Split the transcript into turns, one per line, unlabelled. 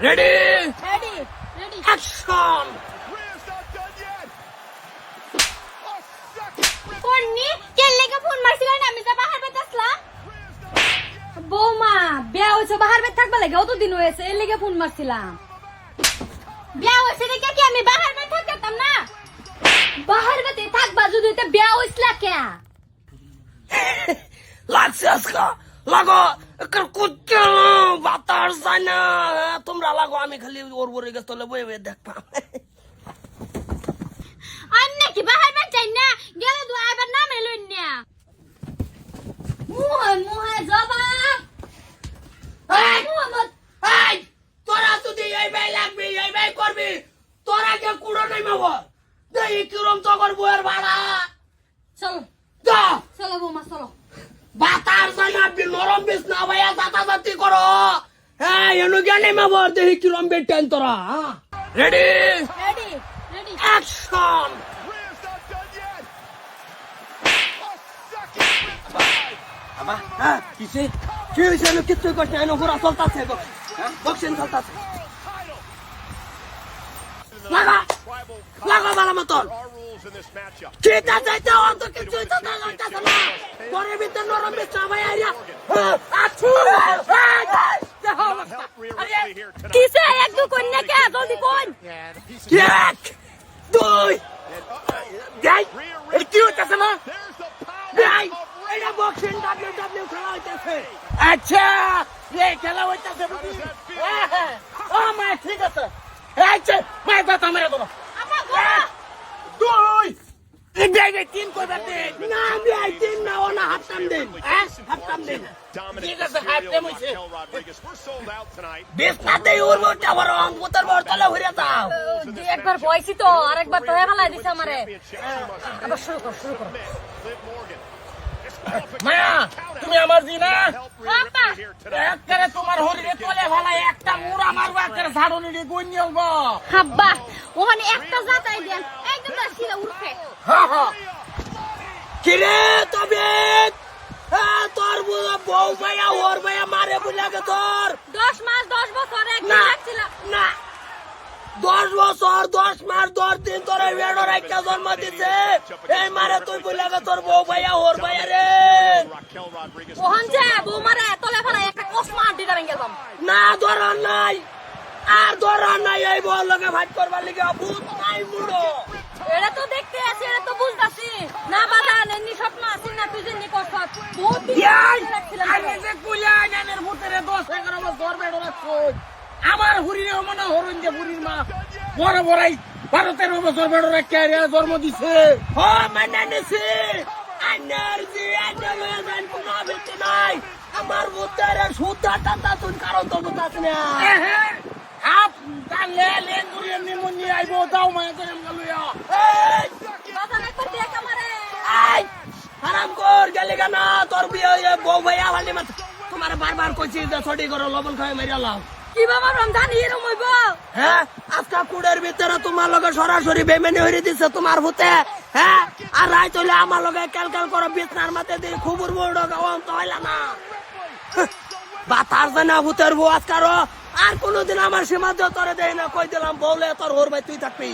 Ready
ready ready
action.
কোননি কে লেগে ফোন মারছিলেন আমি যা বাহার বেত আসলাম বৌমা বিয়া হইছে বাহার বেত থাকবা লাগে অত দিন হয়েছে এর লেগে ফোন মারছিলাম বিয়া হইছে দেখে কি আমি বাহার বেত থাকতাম না বাহার বেতে থাকবা যদি তো বিয়া হইছলা কে
লাগছে আজকা লাগো কুচ্চা বাতাস যায় না তোমরা লাগো আমি খালি ওর বরে গেছ তলে বয়ে বয়ে দেখবা
আন্নে কি বাহার বেত যাই না গেলে তো আবার নাম এলুন না মুহে মুহে জবাব
এই
মুহাম্মদ
এই তোরা যদি এই ভাই লাগবি এই ভাই করবি তোরা কে কুড়ো নাই মাবো দেই কিরম তগর বয়ের ভাড়া
চলো
যা
চলো বৌমা চলো
বাতার জানা নরম বিষ না ভাইয়া জাতি করো হ্যাঁ এনু জ্ঞানে মাবো দেই কিরম বেটেন তোরা রেডি
রেডি রেডি
অ্যাকশন। আবা হ্যাঁ কিসে কি হইছে না কিছু করতে না পুরা চলতাছে বক্সিং চলতাছে লাগা লাগা বালা মতন ঠিক আছে তো অত কিছু তো না লাগতাছে না পরে ভিতর নরম বিছ ভাই আইয়া আছু
কিসে এক দু কোন না কে জলদি কোন
এক দুই যাই কি হইতাছে না যাই এটা বক্সিং ডাব্লিউ খেলা হইতাছে আচ্ছা এই খেলা হইতাছে ও মা ঠিক আছে আচ্ছা মাই বাতা মেরে দাও
আপা গোরা
দুই এই তিন কইবা দে না আমি আই তিন না ওনা হাতটাম দেন হাতটাম দেন ঠিক আছে হাতটাম হইছে বিছনাতে ওর মোটা বড় অঙ্কুতার বড় তলে হইরা যাও
একবার বয়সি তো আরেকবার তো হেলা দিছে আমারে আবার শুরু কর
মায়া তুমি আমার জিনা
আপা
একবারে তোমার হরিরে তলে ভালা একটা মুড়া মারবা একবারে ঝাড়ুনি দিয়ে গুন নিলবো
হাব্বা ওখানে একটা জাতাই দেন একদম দাসিলা উঠে
হ্যাঁ হ্যাঁ কিরে তবে তোর বউ ভাইয়া ওর ভাইয়া মারে বুলাগে তোর
10 মাস 10 বছর এক
না
লাগছিল
না 10 বছর 10 মাস 10 দিন তোর বেড়র একটা জন্ম দিছে এই মারে তুই বুলাগে তোর বউ ভাইয়া ওর ভাইয়া রে
ওখান যে বউ মারে তলে ফেলা একটা কসমা দিতে গেলাম
না ধরার নাই আর ধরার নাই এই বউ লগে ভাত করবার লিগে ভূত নাই মুড়ো
এটা তো দেখতে আছি এটা তো বুঝতাছি না বাধা নেনি স্বপ্ন আছে না তুই যে নিকট বহুত দিন রাখছিলাম
আমি যে কুলা জানের ভূতেরে 10-11 বছর বেড়র রাখছই আমার হুরিরে মনে হরুন যে বুড়ির মা বড় বড়াই 12-13 বছর বেড়র রাখকে জন্ম দিছে ও মানে নিছে এনার্জি এনার্জি কোনো ভিত্তি নাই আমার ভূতেরে সুদ্ধা টাটা তুই কারণ তো বুঝাছ না আপ তালে লেন গুরিয়ে নিমুনি আইবো দাও মায়া জনম গলুয়া এই
বাধা না করতে আমারে
এই হারাম কর গেলি কেন তোর বিয়ে বউ ভাইয়া ভালি মাত তোমার বারবার কইছি যে ছড়ি করো লবণ খাই মাইরা লাও
কি বাবা রমজান এরম হইব
হ্যাঁ আজকা কুড়ের ভিতরে তোমার লগে সরাসরি বেমেনি হইরে দিছে তোমার ভূতে হ্যাঁ আর রাই চলে আমার লগে ক্যালকাল করো বিছনার মাথে দিয়ে খুবুর বড় গাওয়াম তো হইলা না বাতার জানা ভূতের বউ আজকারো আর কোনোদিন আমার সীমা দিয়ে তোরে দেয় না কই দিলাম বউলে তোর ওর ভাই তুই থাকবি